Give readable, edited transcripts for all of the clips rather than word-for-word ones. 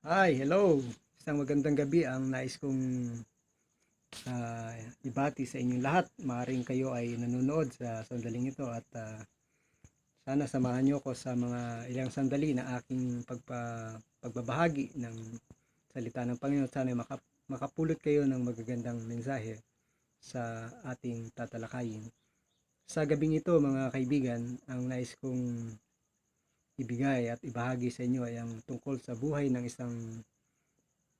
Hi, hello. Isang magandang gabi ang nais kong ibati sa inyong lahat. Maaring kayo ay nanonood sa sandaling ito at sana samahan niyo ko sa mga ilang sandali na aking pagbabahagi ng salita ng Panginoon. Sana makapulot kayo ng magagandang mensahe sa ating tatalakayin. Sa gabing ito mga kaibigan, ang nais kong ibigay at ibahagi sa inyo ay ang tungkol sa buhay ng isang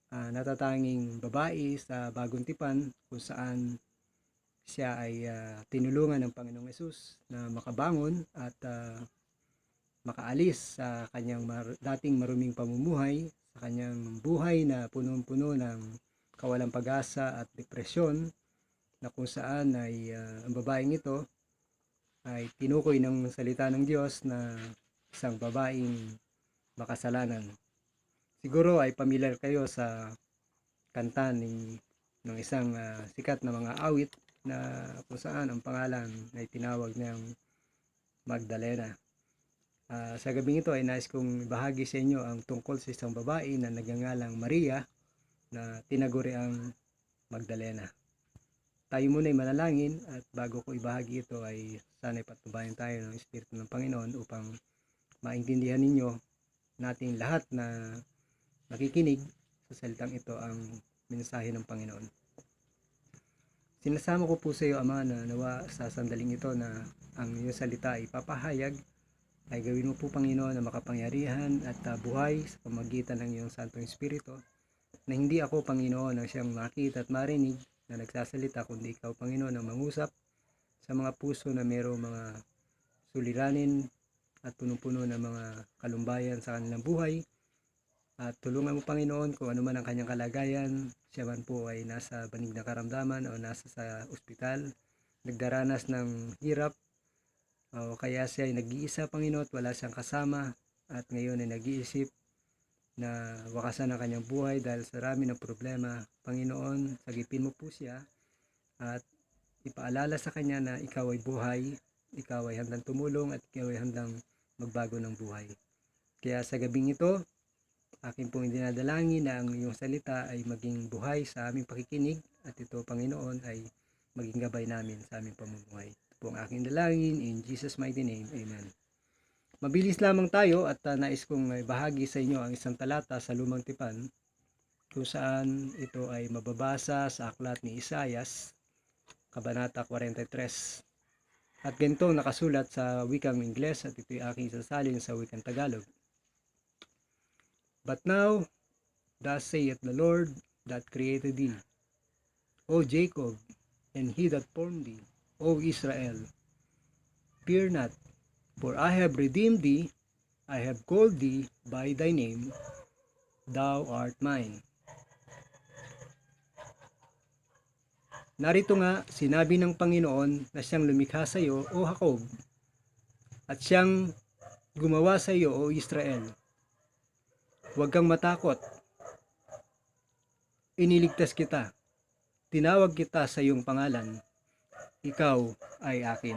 natatanging babae sa Bagong Tipan kung saan siya ay tinulungan ng Panginoong Yesus na makabangon at makaalis sa kanyang dating maruming pamumuhay, sa kanyang buhay na punong-puno ng kawalang pag-asa at depresyon, na kung saan ay ang babaeng ito ay tinukoy ng salita ng Diyos na isang babaeng makasalanan. Siguro ay familiar kayo sa kanta ng isang sikat na mga awit na kung saan ang pangalan ay tinawag niyang Magdalena. Sa gabing ito ay nais kong ibahagi sa inyo ang tungkol sa isang babae na nagngangalang Maria na tinaguri ang Magdalena. Tayo muna ay manalangin at bago ko ibahagi ito ay sana'y patnubayan tayo ng Espiritu ng Panginoon upang maintindihan ninyo nating lahat na nakikinig sa salitang ito ang mensahe ng Panginoon. Sinasamo ko po sa iyo, Ama, na nawa sa sandaling ito na ang iyong salita ay papahayag, ay gawin mo po, Panginoon, na makapangyarihan at buhay sa pamagitan ng iyong Santong Espiritu, na hindi ako, Panginoon, ang siyang makita at marinig na nagsasalita, kundi ikaw, Panginoon, ang mangusap sa mga puso na mayroong mga suliranin at punong-puno ng mga kalumbayan sa kanilang buhay. At tulungan mo, Panginoon, kung ano man ang kanyang kalagayan, siya man po ay nasa banig na karamdaman o nasa sa ospital, nagdaranas ng hirap, o kaya siya ay nag-iisa, Panginoon, at wala siyang kasama, at ngayon ay nag-iisip na wakasan ang kanyang buhay dahil sa rami ng problema. Panginoon, sagipin mo po siya at ipaalala sa kanya na ikaw ay buhay, ikaw ay handang tumulong at ikaw ay handang magbago ng buhay. Kaya sa gabing ito, akin pong dinadalangin na ang iyong salita ay maging buhay sa aming pakikinig at ito, Panginoon, ay maging gabay namin sa aming pamumuhay. Ito po ang aking dalangin in Jesus' mighty name. Amen. Mabilis lamang tayo at nais kong bahagi sa inyo ang isang talata sa Lumang Tipan kung saan ito ay mababasa sa aklat ni Isaias, Kabanata 43. At ganito nakasulat sa wikang Ingles at ito'y aking sasalin sa wikang Tagalog. But now, thus saith the Lord that created thee, O Jacob, and he that formed thee, O Israel. Fear not, for I have redeemed thee, I have called thee by thy name, thou art mine. Narito nga, sinabi ng Panginoon na siyang lumikha sa iyo, O Jacob, at siyang gumawa sa iyo, O Israel. Huwag kang matakot, iniligtas kita, tinawag kita sa iyong pangalan, ikaw ay akin.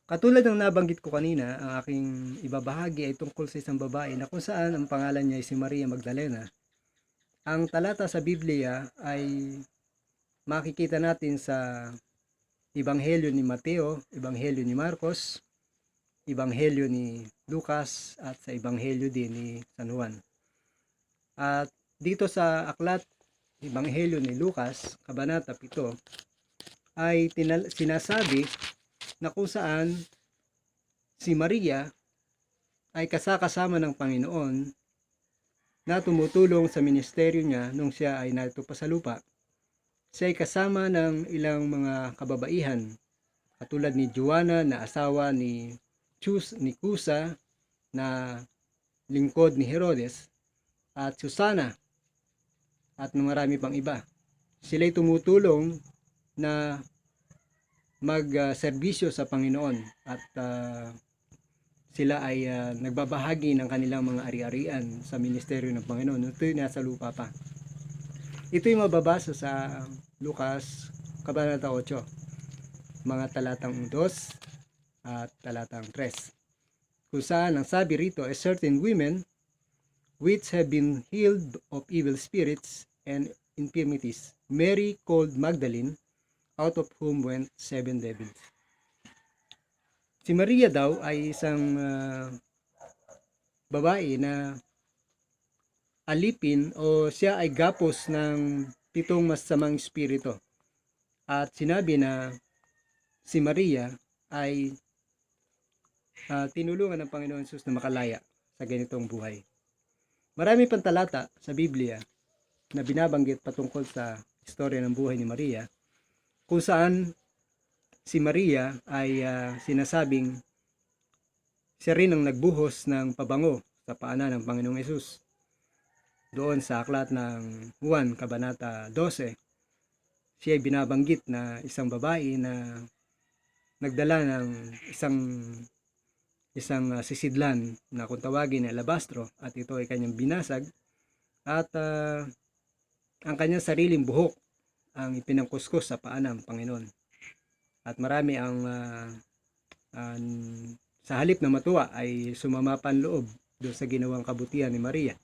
Katulad ng nabanggit ko kanina, ang aking ibabahagi ay tungkol sa isang babae na kung saan ang pangalan niya ay si Maria Magdalena. Ang talata sa Biblia ay makikita natin sa Ebanghelyo ni Mateo, Ebanghelyo ni Marcos, Ebanghelyo ni Lucas at sa Ebanghelyo din ni San Juan. At dito sa aklat Ebanghelyo ni Lucas, Kabanata 7, ay sinasabi na kung saan si Maria ay kasama ng Panginoon na tumutulong sa ministeryo niya nung siya ay narito pa sa lupa. Siya ay kasama ng ilang mga kababaihan katulad ni Joanna na asawa ni Cusa na lingkod ni Herodes at Susana at marami pang iba. Sila ay tumutulong na mag-serbisyo sa Panginoon at sila ay nagbabahagi ng kanilang mga ari-arian sa ministeryo ng Panginoon. Ito'y nasa lupa pa. Ito'y mababasa sa Lucas Kabanata 8, mga talatang 2 at talatang 3. kung saan ang sabi rito ay certain women which have been healed of evil spirits and infirmities, Mary called Magdalene, out of whom went 7 devils. Si Maria daw ay isang babae na alipin o siya ay gapos ng 7 masamang espiritu. At sinabi na si Maria ay tinulungan ng Panginoon Jesus na makalaya sa ganitong buhay. Marami pang talata sa Biblia na binabanggit patungkol sa istorya ng buhay ni Maria, kung saan si Maria ay sinasabing siya rin ang nagbuhos ng pabango sa paanan ng Panginoong Hesus. Doon sa aklat ng Juan, Kabanata 12, siya ay binabanggit na isang babae na nagdala ng isang sisidlan na kung tawagin ay alabastro, at ito ay kanyang binasag, at ang kanyang sariling buhok ang ipinangkuskus sa paa ng Panginoon. At marami ang sa halip na matuwa ay sumama pa ang loob doon sa ginawang kabutihan ni Maria.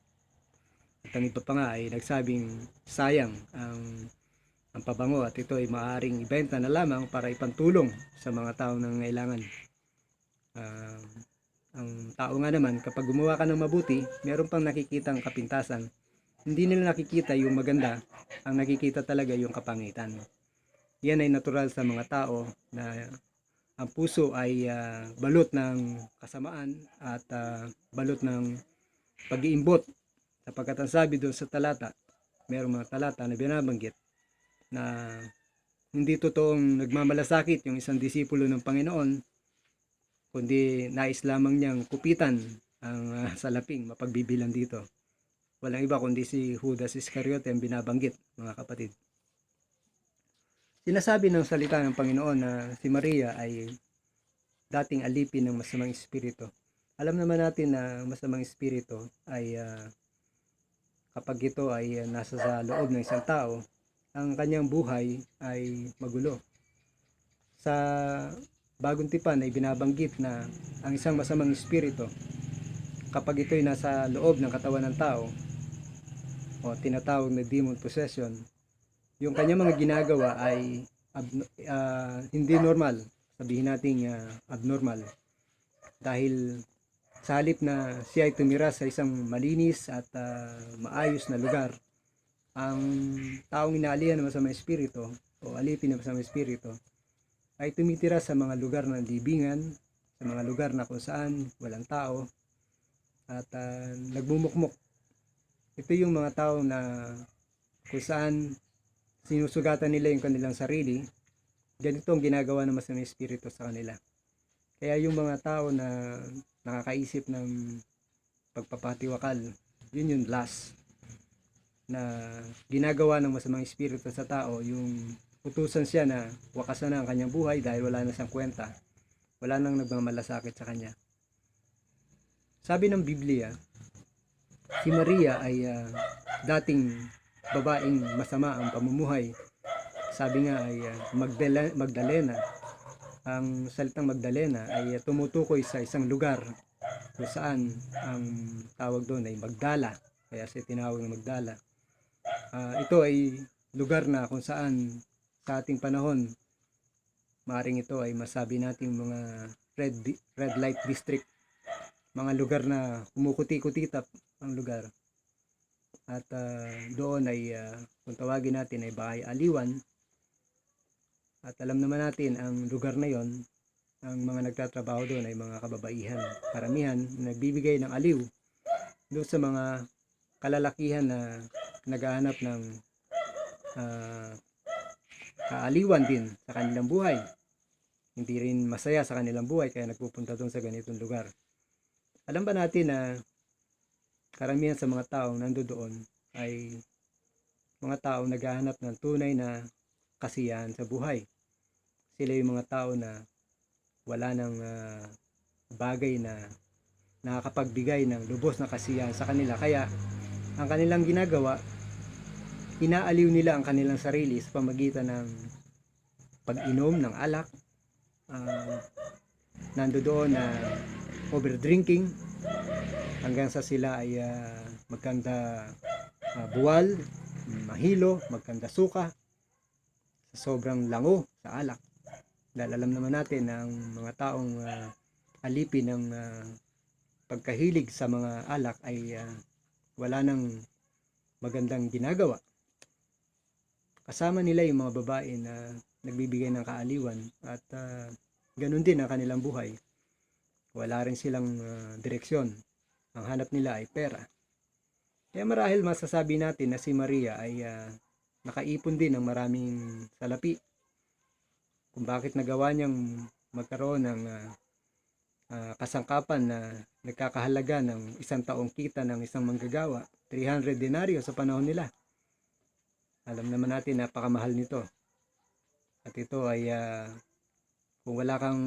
At ang iba pa nga ay nagsabing sayang ang pabango at ito ay maaaring ibenta na lamang para ipantulong sa mga taong nangangailangan. Ang tao nga naman, kapag gumawa ka ng mabuti, meron pang nakikitang kapintasan. Hindi nila nakikita yung maganda, ang nakikita talaga yung kapangitan. Yan ay natural sa mga tao na ang puso ay balot ng kasamaan at balot ng pag-iimbot. Sapagkat ang sabi doon sa talata, mayroong mga talata na binabanggit na hindi totoong nagmamalasakit yung isang disipulo ng Panginoon, kundi nais lamang niyang kupitan ang salaping, mapagbibilang dito. Walang iba kundi si Judas Iscariote ang binabanggit, mga kapatid. Sinasabi ng salita ng Panginoon na si Maria ay dating alipin ng masamang espiritu. Alam naman natin na masamang espiritu ay kapag ito ay nasa sa loob ng isang tao, ang kanyang buhay ay magulo. Sa Bagong Tipan ay binabanggit na ang isang masamang espiritu, kapag ito ay nasa loob ng katawan ng tao, o tinatawag na demon possession, yung kanyang mga ginagawa ay hindi normal, sabihin natin abnormal, dahil sa halip na siya ay tumira sa isang malinis at maayos na lugar, ang taong inaalihan ng masamang espiritu o alipin ng masamang espiritu ay tumitira sa mga lugar ng libingan, sa mga lugar na kung saan walang tao, at nagmumukmok. Ito yung mga tao na kung saan sinusugatan nila yung kanilang sarili, ganito ang ginagawa ng masamang espiritu sa kanila. Kaya yung mga tao na nakakaisip ng pagpapatiwakal, yun yung last na ginagawa ng masamang espiritu sa tao, yung utusan siya na wakasan na ang kanyang buhay dahil wala na siyang kwenta, wala nang nagmamalasakit sa kanya. Sabi ng Biblia, si Maria ay dating babaeng masama ang pamumuhay. Sabi nga ay Magdalena. Ang salitang Magdalena ay tumutukoy sa isang lugar kung saan ang tawag doon ay Magdala, kaya siya tinawag na Magdala. Ito ay lugar na kung saan sa ating panahon, maaaring ito ay masabi nating mga red light district, mga lugar na kumukuti-kutitap ang lugar. At doon ay kung tawagin natin ay bahay aliwan. At alam naman natin ang lugar na yon, ang mga nagtatrabaho doon ay mga kababaihan, karamihan na nagbibigay ng aliw doon sa mga kalalakihan na naghahanap ng kaaliwan din sa kanilang buhay. Hindi rin masaya sa kanilang buhay kaya nagpupunta doon sa ganitong lugar. Alam ba natin na karamihan sa mga taong nandoon ay mga taong naghahanap ng tunay na kasiyahan sa buhay. Sila yung mga tao na wala ng bagay na nakakapagbigay ng lubos na kasiyahan sa kanila. Kaya ang kanilang ginagawa, inaaliw nila ang kanilang sarili sa pamagitan ng pag-inom ng alak, nandoon na overdrinking, hanggang sa sila ay magkanda buwal, mahilo, magkanda suka, sa sobrang lango sa alak. Dahil alam naman natin na ang mga taong alipin ng pagkahilig sa mga alak ay wala nang magandang ginagawa. Kasama nila yung mga babae na nagbibigay ng kaaliwan at ganun din ang kanilang buhay. Wala rin silang direksyon. Ang hanap nila ay pera. Kaya marahil masasabi natin na si Maria ay nakaipon din ng maraming salapi. Kung bakit nagawa niyang magkaroon ng kasangkapan na nagkakahalaga ng isang taong kita ng isang manggagawa, 300 denaryo sa panahon nila. Alam naman natin napakamahal nito. At ito ay kung wala kang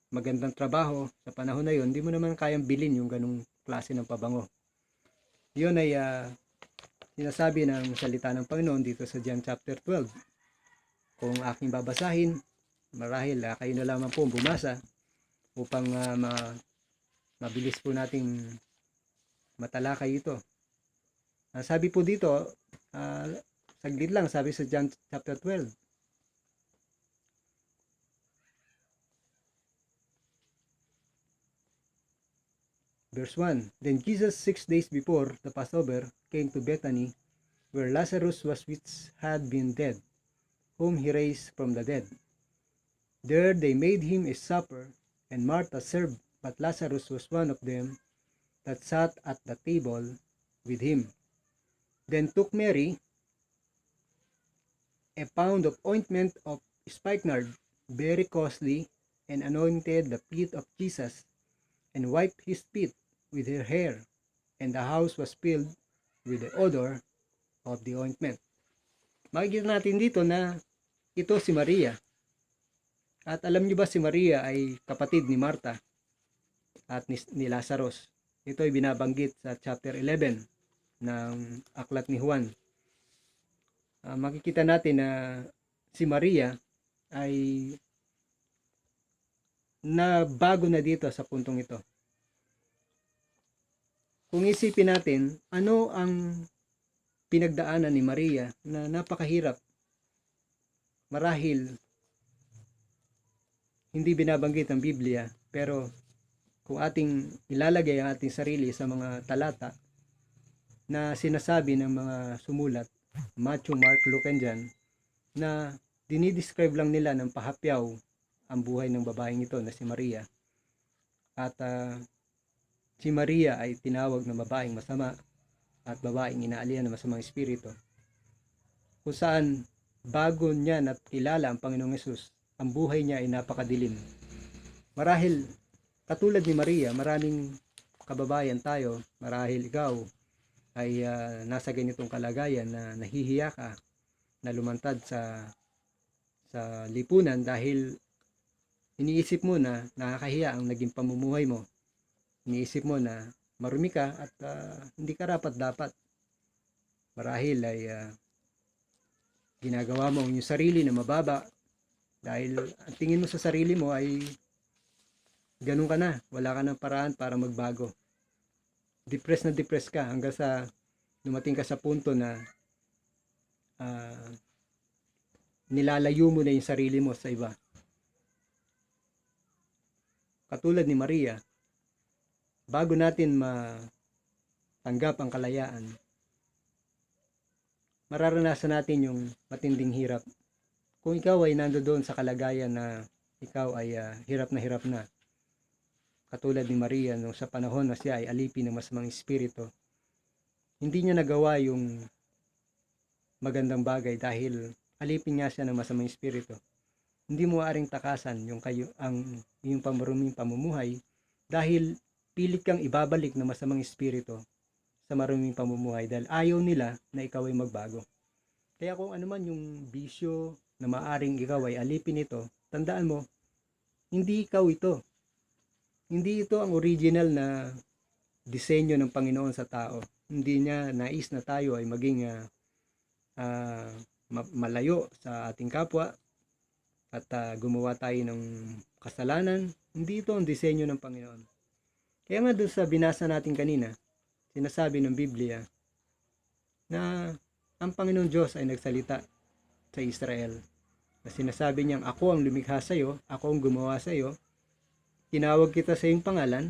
magandang trabaho sa panahon na yon, hindi mo naman kayang bilhin yung ganung klase ng pabango. Yun ay sinasabi ng salita ng Panginoon dito sa John chapter 12. Kung aking babasahin, marahil kayo na lamang po bumasa upang mabilis po nating matalakay ito. Sabi po dito, saglit lang, sabi sa John chapter 12. Verse 1, Then Jesus 6 days before the Passover came to Bethany, where Lazarus was which had been dead, whom he raised from the dead. There they made him a supper, and Martha served, but Lazarus was one of them that sat at the table with him. Then took Mary a pound of ointment of spikenard, very costly, and anointed the feet of Jesus, and wiped his feet with her hair, and the house was filled with the odor of the ointment. Makikita natin dito na ito si Maria. At alam niyo ba si Maria ay kapatid ni Martha at ni Lazarus. Ito ay binabanggit sa chapter 11 ng aklat ni Juan. Makikita natin na si Maria ay nabago na dito sa puntong ito. Kung isipin natin, ano ang pinagdaanan ni Maria na napakahirap? Marahil hindi binabanggit ang Biblia, pero kung ating ilalagay ang ating sarili sa mga talata na sinasabi ng mga sumulat, Matthew, Mark, Luke, and John, na dinidescribe lang nila ng pahapyaw ang buhay ng babaeng ito na si Maria. At si Maria ay tinawag na babaeng masama at babaeng inaalihan ng masamang espiritu, kung saan bago niya nakilala ang Panginoong Hesus, ang buhay niya ay napakadilim. Marahil katulad ni Maria, maraming kababayan tayo, marahil ikaw ay nasa ganitong kalagayan na nahihiya ka na lumantad sa lipunan dahil iniisip mo na nakakahiya ang naging pamumuhay mo. Iniisip mo na marumi ka at hindi ka dapat. Marahil ay ginagawa mo ang iyong sarili na mababa dahil ang tingin mo sa sarili mo ay ganun ka na, wala ka ng paraan para magbago. Depressed ka hanggang sa dumating ka sa punto na nilalayo mo na yung sarili mo sa iba. Katulad ni Maria, bago natin matanggap ang kalayaan, mararanasan natin yung matinding hirap. Kung ikaw ay nandoon sa kalagayan na ikaw ay hirap na, katulad ni Maria nung sa panahon na siya ay alipin ng masamang espiritu, hindi niya nagawa yung magandang bagay dahil alipin nga siya ng masamang espiritu. Hindi mo aaring takasan yung iyong pamaruming pamumuhay dahil pilit kang ibabalik ng masamang espiritu sa maruming pamumuhay dahil ayaw nila na ikaw ay magbago. Kaya kung ano man yung bisyo na maaring ikaw ay alipin ito, tandaan mo, hindi ikaw ito. Hindi ito ang original na disenyo ng Panginoon sa tao. Hindi niya nais na tayo ay maging malayo sa ating kapwa at gumawa tayo ng kasalanan. Hindi ito ang disenyo ng Panginoon. Kaya nga doon sa binasa natin kanina, sinasabi ng Biblia na ang Panginoong Diyos ay nagsalita sa Israel. Na sinasabi niyang, ako ang lumikha sa iyo, ako ang gumawa sa iyo, tinawag kita sa iyong pangalan,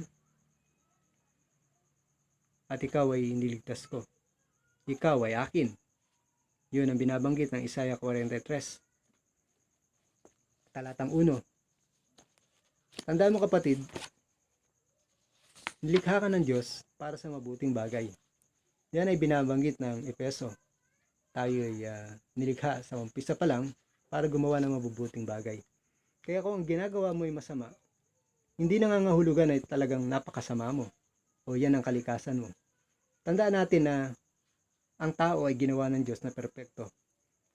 at ikaw ay niligtas ko. Ikaw ay akin. Yun ang binabanggit ng Isaiah 43, talatang 1. Tandaan mo kapatid, nilikha ka ng Diyos para sa mabuting bagay. Yan ay binabanggit ng Efeso. Tayo ay nilikha sa umpisa pa lang para gumawa ng mabubuting bagay. Kaya kung ang ginagawa mo ay masama, hindi nangangahulugan ay talagang napakasama mo o yan ang kalikasan mo. Tandaan natin na ang tao ay ginawa ng Diyos na perpekto.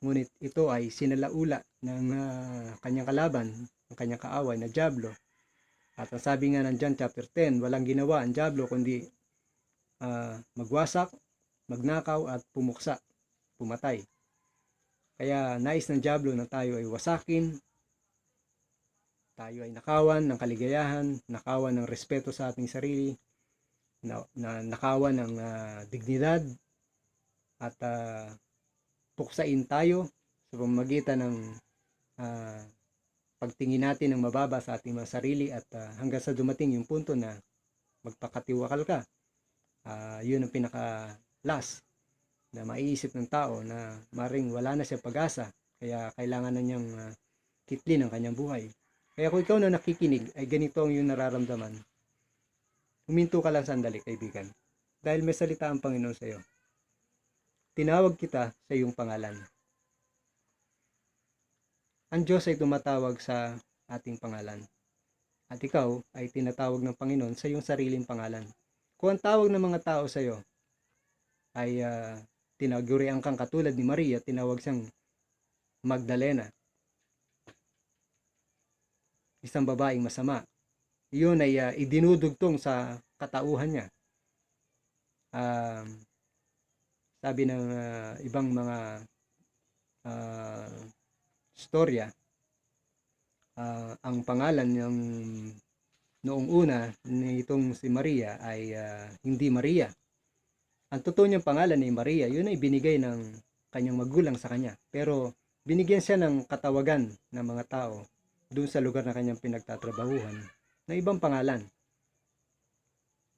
Ngunit ito ay sinalaula ng kanyang kalaban, ng kanyang kaaway na dyablo. At ang sabi nga ng John chapter 10, walang ginawa ang dyablo kundi magwasak, magnakaw at pumuksa, pumatay. Kaya nais ng dyablo na tayo ay wasakin, tayo ay nakawan ng kaligayahan, nakawan ng respeto sa ating sarili, nakawan ng dignidad, at puksain tayo sa pamamagitan ng pagtingin natin ng mababa sa ating mga sarili at hanggang sa dumating yung punto na magpakatiwakal ka. Yun ang pinaka-last na maiisip ng tao na maring wala na siya pag-asa, kaya kailangan na niyang kitlin ang kanyang buhay. Kaya kung ikaw na nakikinig ay ganito ang iyong nararamdaman, huminto ka lang sandali kaibigan, dahil may salita ang Panginoon sa iyo. Tinawag kita sa iyong pangalan. Ang Diyos ay tumatawag sa ating pangalan, at ikaw ay tinatawag ng Panginoon sa iyong sariling pangalan. Kung ang tawag ng mga tao sa iyo ay tinagurian kang katulad ni Maria, tinawag siyang Magdalena, isang babaeng masama, iyon ay idinudugtong sa katauhan niya. Sabi ng ibang mga storya, ang pangalan ng noong una nitong si Maria ay hindi Maria. Ang totoo niyang pangalan ay Maria. Yun ay binigay ng kanyang magulang sa kanya. Pero binigyan siya ng katawagan ng mga tao doon sa lugar na kanyang pinagtatrabahuhan na ibang pangalan.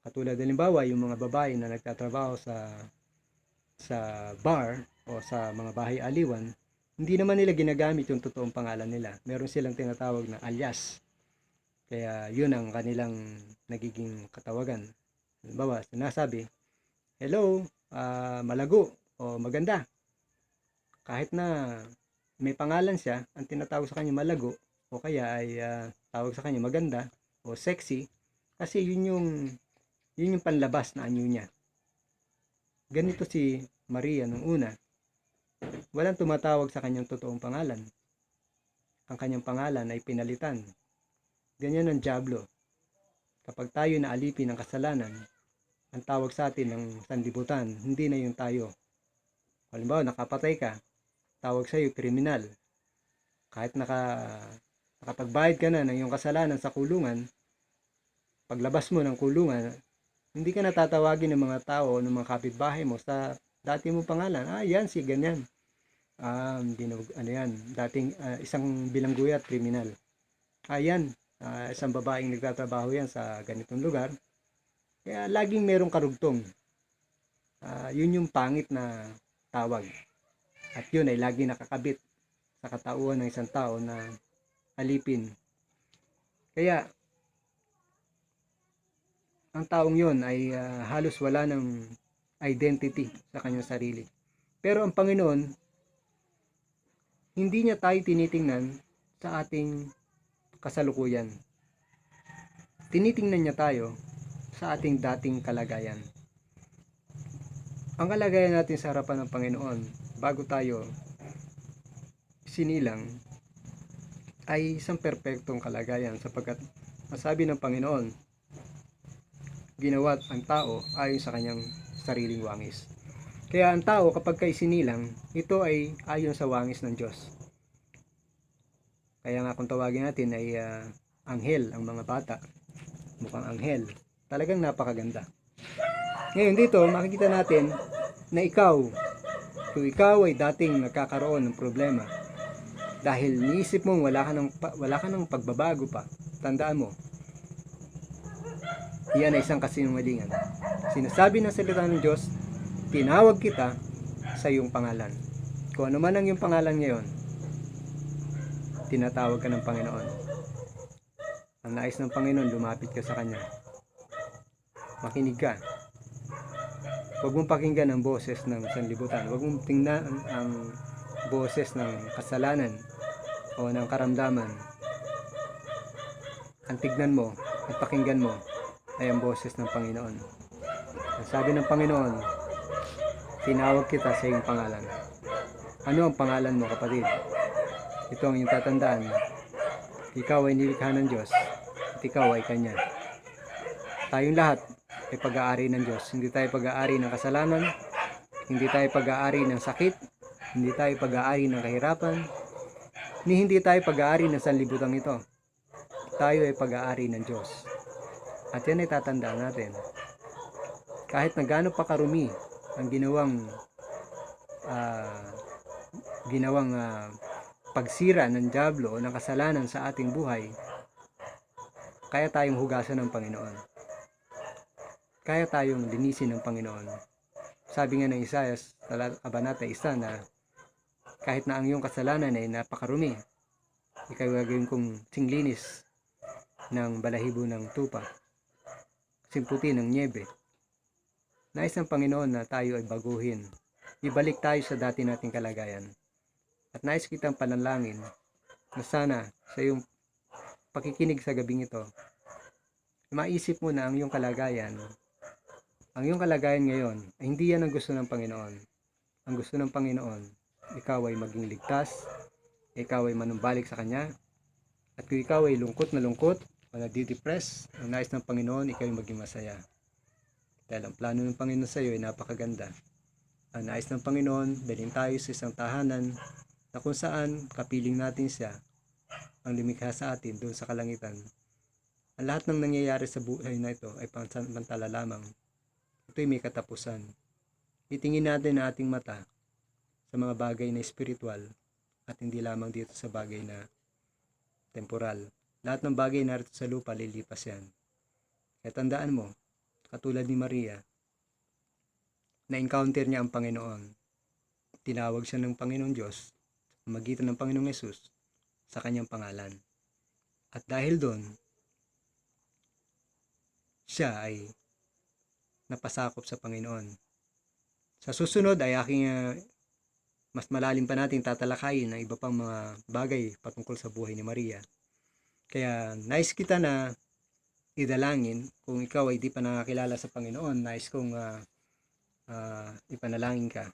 Katulad halimbawa yung mga babae na nagtatrabaho sa bar o sa mga bahay aliwan, hindi naman nila ginagamit yung totoong pangalan nila. Meron silang tinatawag na alias. Kaya yun ang kanilang nagiging katawagan. Halimbawa, sinasabi, hello, malago o maganda. Kahit na may pangalan siya, ang tinatawag sa kanya malago o kaya ay tawag sa kanya maganda o sexy, kasi yun yung panlabas na anyo niya. Ganito si Maria nung una. Walang tumatawag sa kanyang totoong pangalan. Ang kanyang pangalan ay pinalitan. Ganyan ang dyablo. Kapag tayo naalipin ng kasalanan, ang tawag sa atin ng sanlibutan, hindi na yung tayo. Halimbawa, nakapatay ka, tawag sa iyo kriminal. Kahit nakapagbayad ka na ng iyong kasalanan sa kulungan, paglabas mo ng kulungan, hindi ka natatawagin ng mga tao o ng mga kapitbahay mo sa dati mong pangalan. Yan si ganyan. Dating isang bilangguya at kriminal. Yan, isang babaeng nagtatrabaho yan sa ganitong lugar. Kaya laging merong karugtong. Yun yung pangit na tawag. At yun ay lagi nakakabit sa katauhan ng isang tao na alipin. Kaya ang taong yun ay halos wala ng identity sa kanyang sarili. Pero ang Panginoon, hindi niya tayo tinitingnan sa ating kasalukuyan. Tinitingnan niya tayo sa ating dating kalagayan. Ang kalagayan natin sa harapan ng Panginoon bago tayo sinilang ay isang perpektong kalagayan, sapagkat masabi ng Panginoon, ginawa ang tao ayon sa kanyang sariling wangis. Kaya ang tao kapag kaisinilang, ito ay ayon sa wangis ng Diyos. Kaya nga kung tawagin natin ay anghel ang mga bata. Mukhang anghel. Talagang napakaganda. Ngayon dito, makikita natin na kung ikaw ay dating nagkakaroon ng problema, dahil niisip mong wala ka ng pagbabago pa, tandaan mo, iyan ay isang kasinungalingan. Sinasabi ng salita ng Diyos, tinawag kita sa iyong pangalan. Kung ano man ang iyong pangalan ngayon, tinatawag ka ng Panginoon. Ang nais ng Panginoon, lumapit ka sa Kanya. Makinig ka. Huwag mong pakinggan ang boses ng sanlibutan. Huwag mong tingnan ang boses ng kasalanan o ng karamdaman. Ang tignan mo at pakinggan mo ay ang boses ng Panginoon. Ang sabi ng Panginoon, tinawag kita sa iyong pangalan. Ano ang pangalan mo, kapatid? Ito ang iyong tatandaan. Ikaw ay nilikha ng Diyos at ikaw ay Kanya. Tayong lahat ay pag-aari ng Diyos. Hindi tayo pag-aari ng kasalanan, hindi tayo pag-aari ng sakit, hindi tayo pag-aari ng kahirapan, hindi tayo pag-aari ng sanlibutan ito. Tayo ay pag-aari ng Diyos. At yan ay tatandaan natin. Kahit na gaano pa karumi ang ginawang pagsira ng dyablo o ng kasalanan sa ating buhay, kaya tayong hugasan ng Panginoon. Kaya tayong linisin ng Panginoon. Sabi nga ng Isaiah, Kabanata 1, na kahit na ang iyong kasalanan ay napakarumi, ikaw gagawin kong singlinis ng balahibo ng tupa, simputi ng niebe. Nais ng Panginoon na tayo ay baguhin. Ibalik tayo sa dati nating kalagayan. At nais kitang panalangin na sana sa iyong pakikinig sa gabing ito, maisip mo na ang iyong kalagayan ngayon, ay hindi yan ang gusto ng Panginoon. Ang gusto ng Panginoon, ikaw ay maging ligtas, ikaw ay manumbalik sa Kanya, at kung ikaw ay lungkot o nadidepress, ang nais ng Panginoon, ikaw ay maging masaya. Dahil ang plano ng Panginoon sa iyo ay napakaganda. Ang nais ng Panginoon, dalhin tayo sa isang tahanan na kung saan kapiling natin siya, ang lumikha sa atin doon sa kalangitan. Ang lahat ng nangyayari sa buhay na ito ay pansamantala lamang. Ito'y may katapusan. Itingin natin ang ating mata sa mga bagay na espiritual at hindi lamang dito sa bagay na temporal. Lahat ng bagay narito sa lupa, lilipas yan. Kaya tandaan mo, katulad ni Maria, na-encounter niya ang Panginoon. Tinawag siya ng Panginoong Diyos sa magitan ng Panginoong Yesus sa kanyang pangalan. At dahil doon, siya ay napasakop sa Panginoon. Sa susunod ay aking mas malalim pa nating tatalakayin ang iba pang mga bagay patungkol sa buhay ni Maria. Kaya nais kita na idalangin kung ikaw ay di pa nakakilala sa Panginoon, nais kong ipanalangin ka.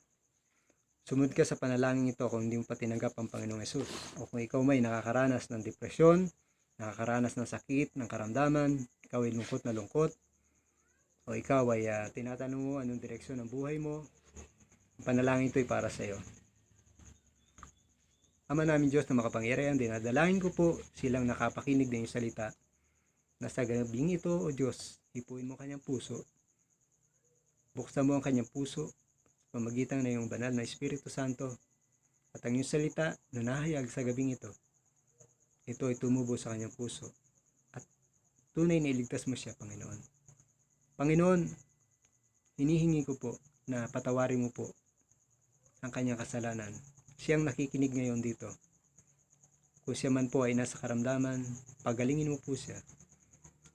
Sumunod ka sa panalangin ito kung hindi mo pa tinanggap ang Panginoong Yesus. O kung ikaw may nakakaranas ng depresyon, nakakaranas ng sakit, ng karamdaman, ikaw ay lungkot na lungkot, o ikaw ay tinatanong mo anong direksyon ng buhay mo, ang panalangin ito ay para sa iyo. Ama namin Diyos na makapangyarihan, dinadalangin ko po silang nakapakinig ng iyong salita, na sa gabing ito, O Diyos, hipuin mo kanyang puso, buksan mo ang kanyang puso, sa pamagitan ng iyong banal na Espiritu Santo, at ang iyong salita na nahayag sa gabing ito ay tumubo sa kanyang puso, at tunay na iligtas mo siya, Panginoon. Panginoon, hinihingi ko po na patawarin mo po ang kanyang kasalanan. Siyang nakikinig ngayon dito. Kung siya man po ay nasa karamdaman, pagalingin mo po siya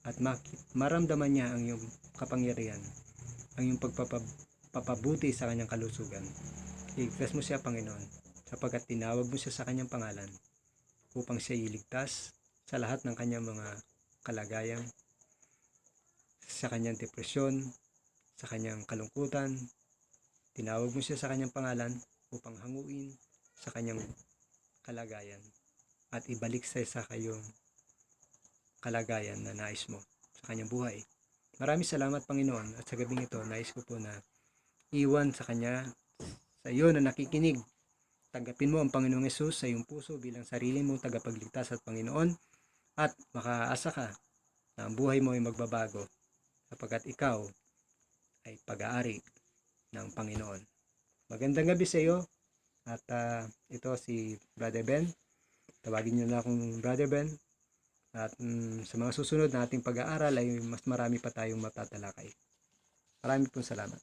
at maramdaman niya ang iyong kapangyarihan, ang iyong pagpapabuti sa kanyang kalusugan. Iligtas mo siya, Panginoon, sapagkat tinawag mo siya sa kanyang pangalan upang siya iligtas sa lahat ng kanyang mga kalagayan, sa kanyang depresyon, sa kanyang kalungkutan. Tinawag mo siya sa kanyang pangalan upang hanguin sa kanyang kalagayan at ibalik sa kayong kalagayan na nais mo sa kanyang buhay. Maraming salamat, Panginoon, at sa gabing ito, nais ko po na iwan sa kanya, sa iyo na nakikinig. Tanggapin mo ang Panginoong Yesus sa iyong puso bilang sarili mong tagapagligtas at Panginoon, at makaasa ka na ang buhay mo ay magbabago sapagkat ikaw ay pag-aari ng Panginoon. Magandang gabi sa iyo at ito si Brother Ben. Tawagin niyo na akong Brother Ben. At sa mga susunod na ating pag-aaral ay mas marami pa tayong matatalakay. Marami pong salamat.